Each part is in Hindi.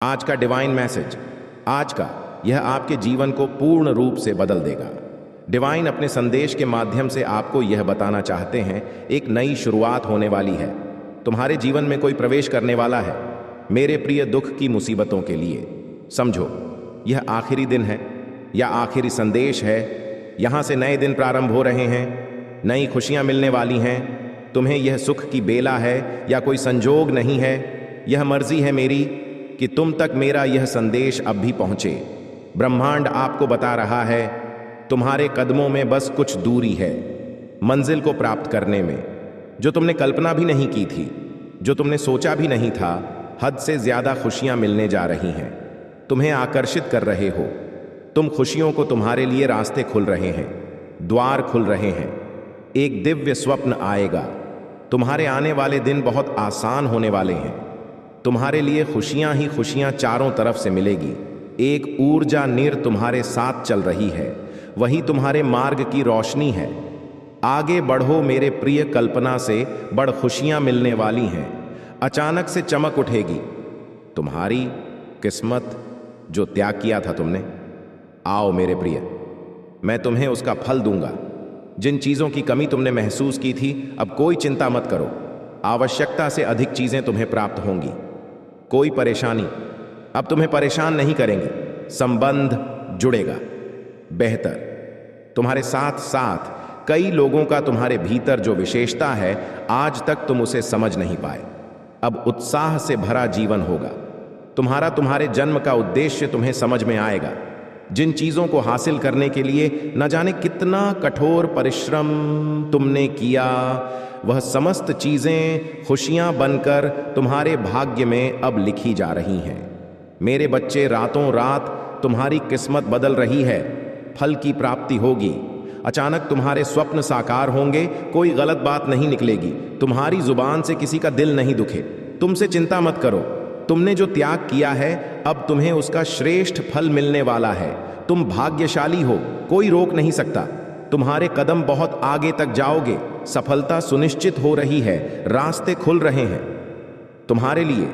आज का डिवाइन मैसेज, आज का यह आपके जीवन को पूर्ण रूप से बदल देगा। डिवाइन अपने संदेश के माध्यम से आपको यह बताना चाहते हैं, एक नई शुरुआत होने वाली है। तुम्हारे जीवन में कोई प्रवेश करने वाला है। मेरे प्रिय, दुख की मुसीबतों के लिए समझो, यह आखिरी दिन है या आखिरी संदेश है। यहाँ से नए दिन प्रारंभ हो रहे हैं, नई खुशियाँ मिलने वाली हैं। तुम्हें यह सुख की बेला है या कोई संजोग नहीं है। यह मर्जी है मेरी कि तुम तक मेरा यह संदेश अब भी पहुंचे। ब्रह्मांड आपको बता रहा है, तुम्हारे कदमों में बस कुछ दूरी है मंजिल को प्राप्त करने में। जो तुमने कल्पना भी नहीं की थी, जो तुमने सोचा भी नहीं था, हद से ज्यादा खुशियां मिलने जा रही हैं। तुम्हें आकर्षित कर रहे हो तुम खुशियों को। तुम्हारे लिए रास्ते खुल रहे हैं, द्वार खुल रहे हैं। एक दिव्य स्वप्न आएगा। तुम्हारे आने वाले दिन बहुत आसान होने वाले हैं। तुम्हारे लिए खुशियां ही खुशियां चारों तरफ से मिलेगी। एक ऊर्जा निर तुम्हारे साथ चल रही है, वही तुम्हारे मार्ग की रोशनी है। आगे बढ़ो मेरे प्रिय, कल्पना से बड़ खुशियां मिलने वाली हैं। अचानक से चमक उठेगी। तुम्हारी किस्मत, जो त्याग किया था तुमने, आओ मेरे प्रिय, मैं तुम्हें उसका फल दूंगा। जिन चीजों की कमी तुमने महसूस की थी, अब कोई चिंता मत करो। आवश्यकता से अधिक चीजें तुम्हें प्राप्त होंगी। कोई परेशानी अब तुम्हें परेशान नहीं करेंगे। संबंध जुड़ेगा बेहतर। तुम्हारे साथ साथ कई लोगों का तुम्हारे भीतर जो विशेषता है, आज तक तुम उसे समझ नहीं पाए। अब उत्साह से भरा जीवन होगा। तुम्हारे जन्म का उद्देश्य तुम्हें समझ में आएगा। जिन चीजों को हासिल करने के लिए न जाने कितना कठोर परिश्रम तुमने किया, वह समस्त चीजें खुशियां बनकर तुम्हारे भाग्य में अब लिखी जा रही हैं। मेरे बच्चे, रातों रात तुम्हारी किस्मत बदल रही है। फल की प्राप्ति होगी। अचानक तुम्हारे स्वप्न साकार होंगे। कोई गलत बात नहीं निकलेगी। तुम्हारी जुबान से किसी का दिल नहीं दुखे। तुमसे चिंता मत करो। तुमने जो त्याग किया है, अब तुम्हें उसका श्रेष्ठ फल मिलने वाला है। तुम भाग्यशाली हो, कोई रोक नहीं सकता। तुम्हारे कदम बहुत आगे तक जाओगे। सफलता सुनिश्चित हो रही है, रास्ते खुल रहे हैं तुम्हारे लिए।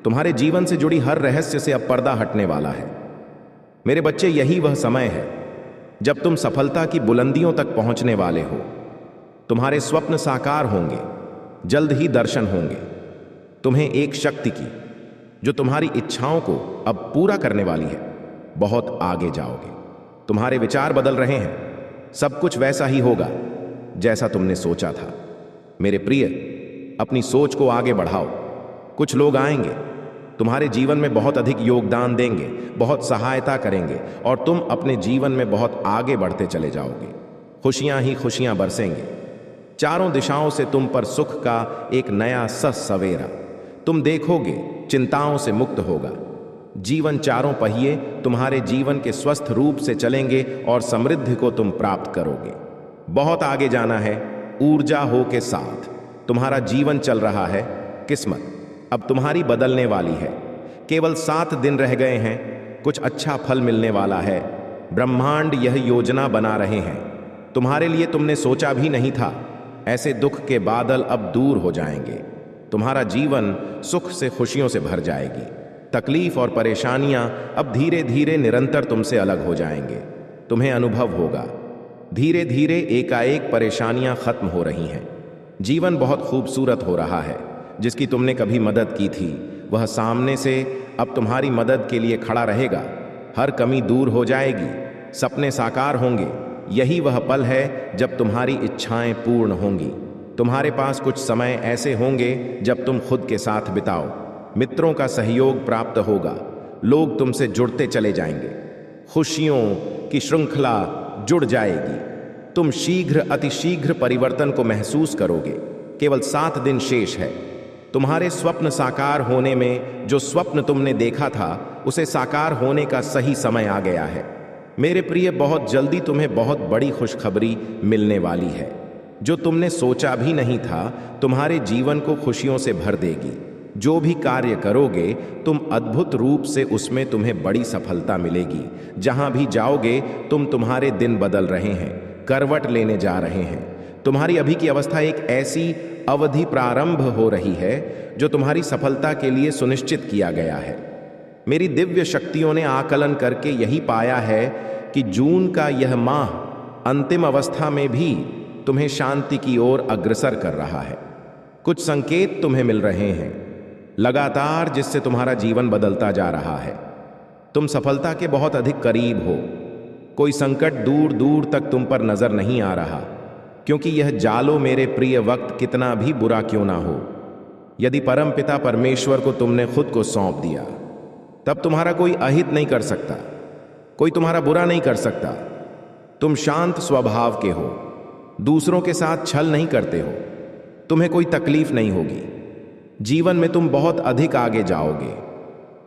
तुम्हारे जीवन से जुड़ी हर रहस्य से अब पर्दा हटने वाला है। मेरे बच्चे, यही वह समय है जब तुम सफलता की बुलंदियों तक पहुंचने वाले हो। तुम्हारे स्वप्न साकार होंगे, जल्द ही दर्शन होंगे। तुम्हें एक शक्ति की, जो तुम्हारी इच्छाओं को अब पूरा करने वाली है। बहुत आगे जाओगे। तुम्हारे विचार बदल रहे हैं। सब कुछ वैसा ही होगा जैसा तुमने सोचा था। मेरे प्रिय, अपनी सोच को आगे बढ़ाओ। कुछ लोग आएंगे, तुम्हारे जीवन में बहुत अधिक योगदान देंगे, बहुत सहायता करेंगे, और तुम अपने जीवन में बहुत आगे बढ़ते चले जाओगे। खुशियां ही खुशियां बरसेंगे। चारों दिशाओं से तुम पर सुख का एक नया सवेरा तुम देखोगे। चिंताओं से मुक्त होगा जीवन। चारों पहिए तुम्हारे जीवन के स्वस्थ रूप से चलेंगे और समृद्धि को तुम प्राप्त करोगे। बहुत आगे जाना है, ऊर्जा हो के साथ। तुम्हारा जीवन चल रहा है। किस्मत अब तुम्हारी बदलने वाली है। केवल 7 दिन रह गए हैं। कुछ अच्छा फल मिलने वाला है। ब्रह्मांड यह योजना बना रहे हैं तुम्हारे लिए। तुमने सोचा भी नहीं था, ऐसे दुख के बादल अब दूर हो जाएंगे। तुम्हारा जीवन सुख से, खुशियों से भर जाएगी। तकलीफ और परेशानियां अब धीरे धीरे निरंतर तुमसे अलग हो जाएंगे। तुम्हें अनुभव होगा, धीरे धीरे एकाएक परेशानियां खत्म हो रही हैं। जीवन बहुत खूबसूरत हो रहा है। जिसकी तुमने कभी मदद की थी, वह सामने से अब तुम्हारी मदद के लिए खड़ा रहेगा। हर कमी दूर हो जाएगी। सपने साकार होंगे। यही वह पल है जब तुम्हारी इच्छाएं पूर्ण होंगी। तुम्हारे पास कुछ समय ऐसे होंगे जब तुम खुद के साथ बिताओ। मित्रों का सहयोग प्राप्त होगा। लोग तुमसे जुड़ते चले जाएंगे। खुशियों की श्रृंखला जुड़ जाएगी। तुम शीघ्र, अतिशीघ्र परिवर्तन को महसूस करोगे। केवल 7 दिन शेष है। तुम्हारे स्वप्न साकार होने में, जो स्वप्न तुमने देखा था, उसे साकार होने का सही समय आ गया है। मेरे प्रिय, बहुत जल्दी तुम्हें बहुत बड़ी खुशखबरी मिलने वाली है, जो तुमने सोचा भी नहीं था। तुम्हारे जीवन को खुशियों से भर देगी। जो भी कार्य करोगे, तुम अद्भुत रूप से उसमें तुम्हें बड़ी सफलता मिलेगी। जहां भी जाओगे, तुम्हारे दिन बदल रहे हैं, करवट लेने जा रहे हैं। तुम्हारी अभी की अवस्था एक ऐसी अवधि प्रारंभ हो रही है जो तुम्हारी सफलता के लिए सुनिश्चित किया गया है। मेरी दिव्य शक्तियों ने आकलन करके यही पाया है कि जून का यह माह अंतिम अवस्था में भी तुम्हें शांति की ओर अग्रसर कर रहा है। कुछ संकेत तुम्हें मिल रहे हैं लगातार, जिससे तुम्हारा जीवन बदलता जा रहा है। तुम सफलता के बहुत अधिक करीब हो। कोई संकट दूर दूर तक तुम पर नजर नहीं आ रहा, क्योंकि यह जालो मेरे प्रिय वक्त कितना भी बुरा क्यों ना हो, यदि परमपिता परमेश्वर को तुमने खुद को सौंप दिया, तब तुम्हारा कोई अहित नहीं कर सकता, कोई तुम्हारा बुरा नहीं कर सकता। तुम शांत स्वभाव के हो, दूसरों के साथ छल नहीं करते हो, तुम्हें कोई तकलीफ नहीं होगी। जीवन में तुम बहुत अधिक आगे जाओगे।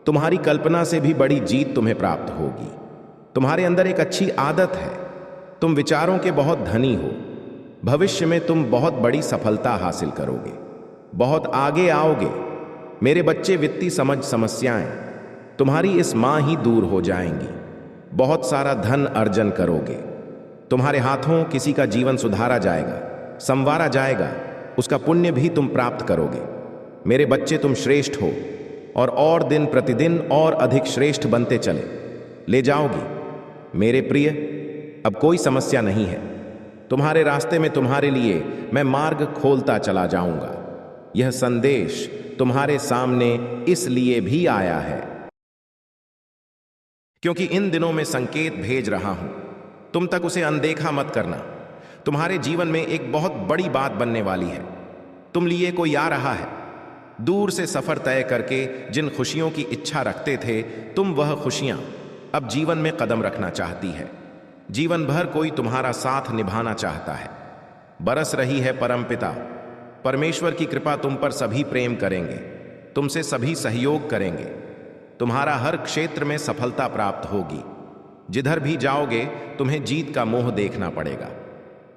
तुम्हारी कल्पना से भी बड़ी जीत तुम्हें प्राप्त होगी। तुम्हारे अंदर एक अच्छी आदत है, तुम विचारों के बहुत धनी हो। भविष्य में तुम बहुत बड़ी सफलता हासिल करोगे, बहुत आगे आओगे। मेरे बच्चे, वित्तीय समस्याएं तुम्हारी इस माह ही दूर हो जाएंगी। बहुत सारा धन अर्जन करोगे। तुम्हारे हाथों किसी का जीवन सुधारा जाएगा, संवारा जाएगा, उसका पुण्य भी तुम प्राप्त करोगे। मेरे बच्चे, तुम श्रेष्ठ हो और दिन प्रतिदिन और अधिक श्रेष्ठ बनते चले ले जाओगी। मेरे प्रिय, अब कोई समस्या नहीं है। तुम्हारे रास्ते में तुम्हारे लिए मैं मार्ग खोलता चला जाऊंगा। यह संदेश तुम्हारे सामने इसलिए भी आया है क्योंकि इन दिनों में संकेत भेज रहा हूं। तुम तक उसे अनदेखा मत करना। तुम्हारे जीवन में एक बहुत बड़ी बात बनने वाली है। तुम लिए कोई आ रहा है। दूर से सफर तय करके जिन खुशियों की इच्छा रखते थे तुम, वह खुशियां अब जीवन में कदम रखना चाहती है। जीवन भर कोई तुम्हारा साथ निभाना चाहता है। बरस रही है परमपिता परमेश्वर की कृपा तुम पर। सभी प्रेम करेंगे, तुमसे सभी सहयोग करेंगे। तुम्हारा हर क्षेत्र में सफलता प्राप्त होगी। जिधर भी जाओगे तुम्हें जीत का मोह देखना पड़ेगा।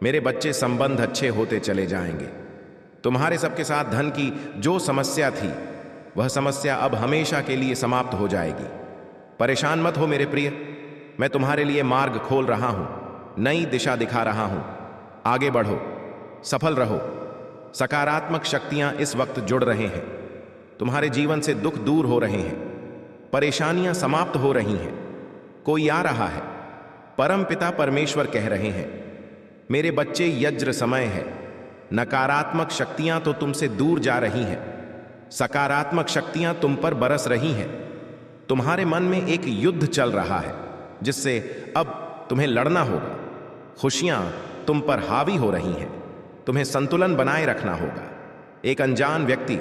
मेरे बच्चे, संबंध अच्छे होते चले जाएंगे। तुम्हारे सबके साथ धन की जो समस्या थी, वह समस्या अब हमेशा के लिए समाप्त हो जाएगी। परेशान मत हो मेरे प्रिय, मैं तुम्हारे लिए मार्ग खोल रहा हूं, नई दिशा दिखा रहा हूं। आगे बढ़ो, सफल रहो। सकारात्मक शक्तियां इस वक्त जुड़ रहे हैं। तुम्हारे जीवन से दुख दूर हो रहे हैं, परेशानियां समाप्त हो रही हैं। कोई आ रहा है। परम पिता परमेश्वर कह रहे हैं, मेरे बच्चे, यज्ञ समय है। नकारात्मक शक्तियां तो तुमसे दूर जा रही हैं, सकारात्मक शक्तियां तुम पर बरस रही हैं। तुम्हारे मन में एक युद्ध चल रहा है जिससे अब तुम्हें लड़ना होगा। खुशियां तुम पर हावी हो रही हैं, तुम्हें संतुलन बनाए रखना होगा। एक अनजान व्यक्ति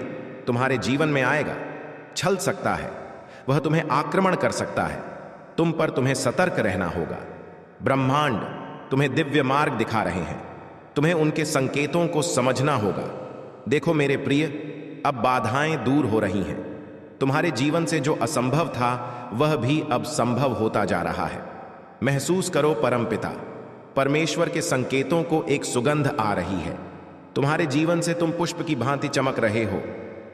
तुम्हारे जीवन में आएगा, छल सकता है, वह तुम्हें आक्रमण कर सकता है। तुम पर तुम्हें सतर्क रहना होगा। ब्रह्मांड तुम्हें दिव्य मार्ग दिखा रहे हैं, तुम्हें उनके संकेतों को समझना होगा। देखो मेरे प्रिय, अब बाधाएं दूर हो रही हैं। तुम्हारे जीवन से जो असंभव था वह भी अब संभव होता जा रहा है। महसूस करो परमपिता परमेश्वर के संकेतों को। एक सुगंध आ रही है। तुम्हारे जीवन से तुम पुष्प की भांति चमक रहे हो।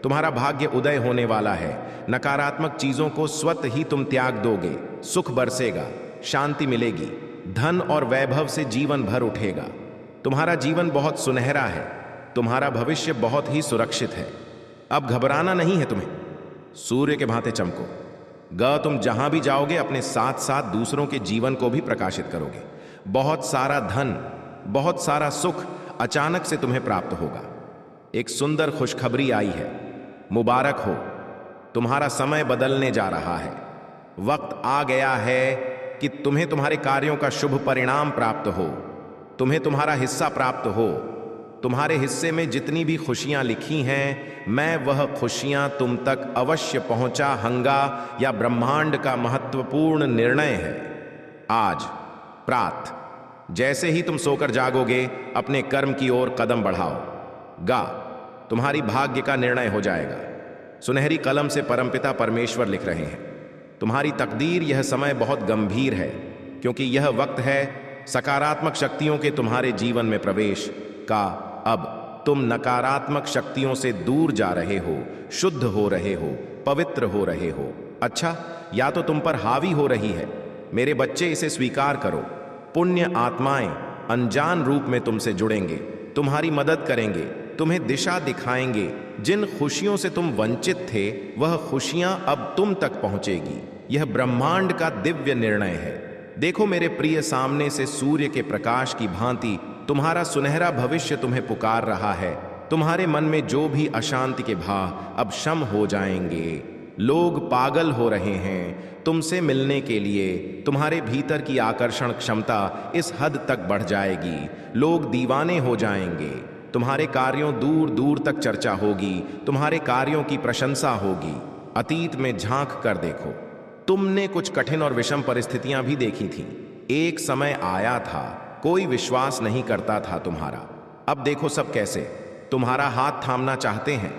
तुम्हारा भाग्य उदय होने वाला है। नकारात्मक चीजों को स्वतः ही तुम त्याग दोगे। सुख बरसेगा, शांति मिलेगी, धन और वैभव से जीवन भर उठेगा। तुम्हारा जीवन बहुत सुनहरा है। तुम्हारा भविष्य बहुत ही सुरक्षित है। अब घबराना नहीं है तुम्हें। सूर्य के भांति चमको। तुम जहां भी जाओगे अपने साथ साथ दूसरों के जीवन को भी प्रकाशित करोगे। बहुत सारा धन, बहुत सारा सुख अचानक से तुम्हें प्राप्त होगा। एक सुंदर खुशखबरी आई है। मुबारक हो, तुम्हारा समय बदलने जा रहा है। वक्त आ गया है कि तुम्हें तुम्हारे कार्यों का शुभ परिणाम प्राप्त हो, तुम्हें तुम्हारा हिस्सा प्राप्त हो। तुम्हारे हिस्से में जितनी भी खुशियां लिखी हैं, मैं वह खुशियां तुम तक अवश्य पहुंचा हंगा। या ब्रह्मांड का महत्वपूर्ण निर्णय है। आज प्रात जैसे ही तुम सोकर जागोगे, अपने कर्म की ओर कदम बढ़ाओ। तुम्हारी भाग्य का निर्णय हो जाएगा। सुनहरी कलम से परमपिता परमेश्वर लिख रहे हैं, तुम्हारी तकदीर। यह समय बहुत गंभीर है, क्योंकि यह वक्त है सकारात्मक शक्तियों के तुम्हारे जीवन में प्रवेश का। अब तुम नकारात्मक शक्तियों से दूर जा रहे हो, शुद्ध हो रहे हो, पवित्र हो रहे हो। अच्छा, या तो तुम पर हावी हो रही है। मेरे बच्चे, इसे स्वीकार करो। पुण्य आत्माएं अनजान रूप में तुमसे जुड़ेंगे, तुम्हारी मदद करेंगे, तुम्हें दिशा दिखाएंगे। जिन खुशियों से तुम वंचित थे वह खुशियां अब तुम तक पहुंचेगी। यह ब्रह्मांड का दिव्य निर्णय है। देखो मेरे प्रिय, सामने से सूर्य के प्रकाश की भांति तुम्हारा सुनहरा भविष्य तुम्हें पुकार रहा है। तुम्हारे मन में जो भी अशांति के भाव अब शम हो जाएंगे। लोग पागल हो रहे हैं तुमसे मिलने के लिए। तुम्हारे भीतर की आकर्षण क्षमता इस हद तक बढ़ जाएगी, लोग दीवाने हो जाएंगे। तुम्हारे कार्यों दूर दूर तक चर्चा होगी, तुम्हारे कार्यों की प्रशंसा होगी। अतीत में झांक कर देखो, तुमने कुछ कठिन और विषम परिस्थितियां भी देखी थीं। एक समय आया था कोई विश्वास नहीं करता था तुम्हारा। अब देखो सब कैसे तुम्हारा हाथ थामना चाहते हैं।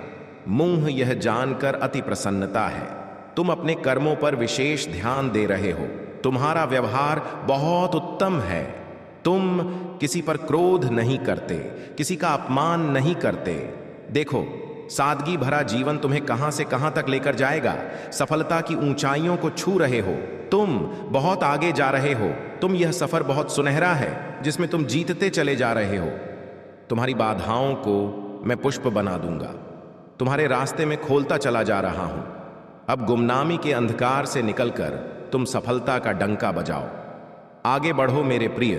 मुंह यह जानकर अति प्रसन्नता है, तुम अपने कर्मों पर विशेष ध्यान दे रहे हो। तुम्हारा व्यवहार बहुत उत्तम है। तुम किसी पर क्रोध नहीं करते, किसी का अपमान नहीं करते। देखो सादगी भरा जीवन तुम्हें कहां से कहां तक लेकर जाएगा। सफलता की ऊंचाइयों को छू रहे हो, तुम बहुत आगे जा रहे हो। तुम यह सफर बहुत सुनहरा है जिसमें तुम जीतते चले जा रहे हो। तुम्हारी बाधाओं को मैं पुष्प बना दूंगा, तुम्हारे रास्ते में खोलता चला जा रहा हूं। अब गुमनामी के अंधकार से निकलकर तुम सफलता का डंका बजाओ। आगे बढ़ो मेरे प्रिय,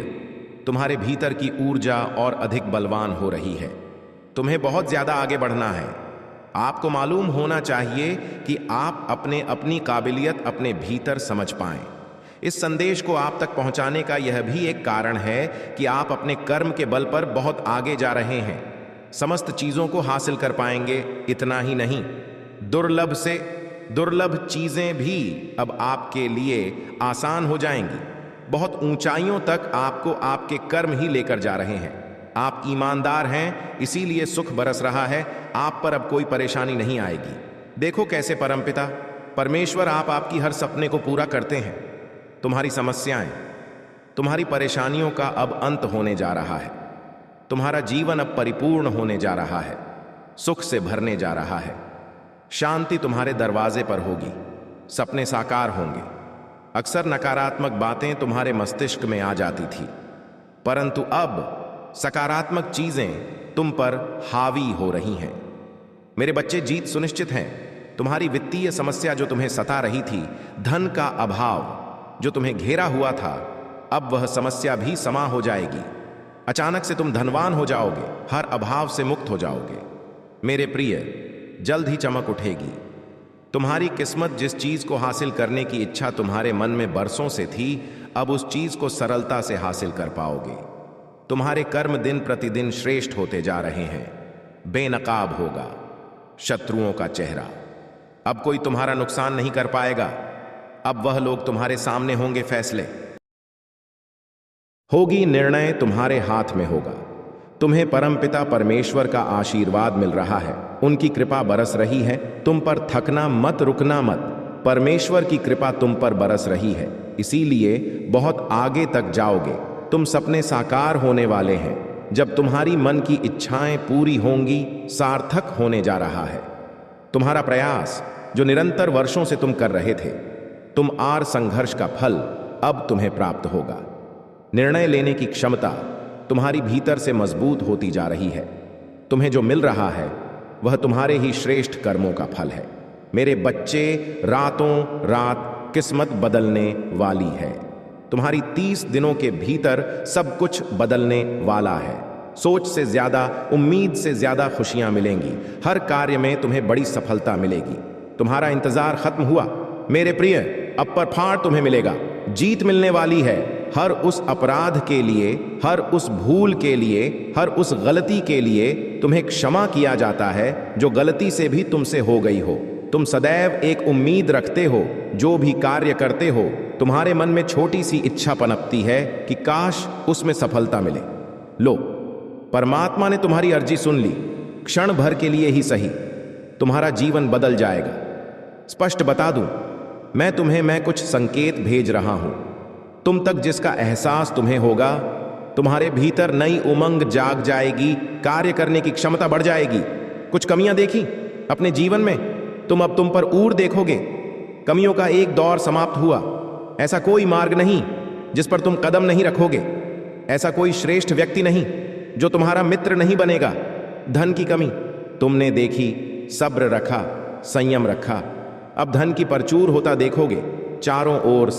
तुम्हारे भीतर की ऊर्जा और अधिक बलवान हो रही है। तुम्हें बहुत ज्यादा आगे बढ़ना है। आपको मालूम होना चाहिए कि आप अपनी काबिलियत अपने भीतर समझ पाएं। इस संदेश को आप तक पहुंचाने का यह भी एक कारण है कि आप अपने कर्म के बल पर बहुत आगे जा रहे हैं। समस्त चीजों को हासिल कर पाएंगे। इतना ही नहीं, दुर्लभ से दुर्लभ चीजें भी अब आपके लिए आसान हो जाएंगी। बहुत ऊंचाइयों तक आपको आपके कर्म ही लेकर जा रहे हैं। आप ईमानदार हैं, इसीलिए सुख बरस रहा है। आप पर अब कोई परेशानी नहीं आएगी। देखो कैसे परमपिता परमेश्वर आपकी हर सपने को पूरा करते हैं। तुम्हारी समस्याएं, तुम्हारी परेशानियों का अब अंत होने जा रहा है। तुम्हारा जीवन अब परिपूर्ण होने जा रहा है, सुख से भरने जा रहा है। शांति तुम्हारे दरवाजे पर होगी, सपने साकार होंगे। अक्सर नकारात्मक बातें तुम्हारे मस्तिष्क में आ जाती थी, परंतु अब सकारात्मक चीजें तुम पर हावी हो रही हैं। मेरे बच्चे, जीत सुनिश्चित है। तुम्हारी वित्तीय समस्या जो तुम्हें सता रही थी, धन का अभाव जो तुम्हें घेरा हुआ था, अब वह समस्या भी समा हो जाएगी। अचानक से तुम धनवान हो जाओगे, हर अभाव से मुक्त हो जाओगे। मेरे प्रिय, जल्द ही चमक उठेगी। तुम्हारी किस्मत जिस चीज को हासिल करने की इच्छा तुम्हारे मन में बरसों से थी, अब उस चीज को सरलता से हासिल कर पाओगे। तुम्हारे कर्म दिन प्रतिदिन श्रेष्ठ होते जा रहे हैं। बेनकाब होगा शत्रुओं का चेहरा। अब कोई तुम्हारा नुकसान नहीं कर पाएगा। अब वह लोग तुम्हारे सामने होंगे। फैसले होगी, निर्णय तुम्हारे हाथ में होगा। तुम्हें परमपिता परमेश्वर का आशीर्वाद मिल रहा है, उनकी कृपा बरस रही है। तुम पर थकना मत, रुकना मत। परमेश्वर की कृपा तुम पर बरस रही है, इसीलिए बहुत आगे तक जाओगे। तुम सपने साकार होने वाले हैं। जब तुम्हारी मन की इच्छाएं पूरी होंगी, सार्थक होने जा रहा है। तुम्हारा प्रयास जो निरंतर वर्षों से तुम कर रहे थे, तुम आर संघर्ष का फल अब तुम्हें प्राप्त होगा। निर्णय लेने की क्षमता तुम्हारी भीतर से मजबूत होती जा रही है। तुम्हें जो मिल रहा है वह तुम्हारे ही श्रेष्ठ कर्मों का फल है। मेरे बच्चे, रातों रात किस्मत बदलने वाली है। तुम्हारी 30 दिनों के भीतर सब कुछ बदलने वाला है। सोच से ज्यादा, उम्मीद से ज्यादा खुशियां मिलेंगी। हर कार्य में तुम्हें बड़ी सफलता मिलेगी। तुम्हारा इंतजार खत्म हुआ मेरे प्रिय, अब पर फाड़ तुम्हें मिलेगा। जीत मिलने वाली है। हर उस अपराध के लिए, हर उस भूल के लिए, हर उस गलती के लिए तुम्हें क्षमा किया जाता है जो गलती से भी तुमसे हो गई हो। तुम सदैव एक उम्मीद रखते हो। जो भी कार्य करते हो, तुम्हारे मन में छोटी सी इच्छा पनपती है कि काश उसमें सफलता मिले। लो, परमात्मा ने तुम्हारी अर्जी सुन ली। क्षण भर के लिए ही सही, तुम्हारा जीवन बदल जाएगा। स्पष्ट बता दूं, मैं कुछ संकेत भेज रहा हूं। तुम तक जिसका एहसास तुम्हें होगा, तुम्हारे भीतर नई उमंग जाग जाएगी। कार्य करने की क्षमता बढ़ जाएगी। कुछ कमियां देखी अपने जीवन में, अब तुम पर ऊर देखोगे। कमियों का एक दौर समाप्त हुआ। ऐसा कोई मार्ग नहीं जिस पर तुम कदम नहीं रखोगे। ऐसा कोई श्रेष्ठ व्यक्ति नहीं जो तुम्हारा मित्र नहीं बनेगा। धन की कमी तुमने देखी, सब्र रखा, संयम रखा। अब धन की प्रचुर होता देखोगे, चारों ओर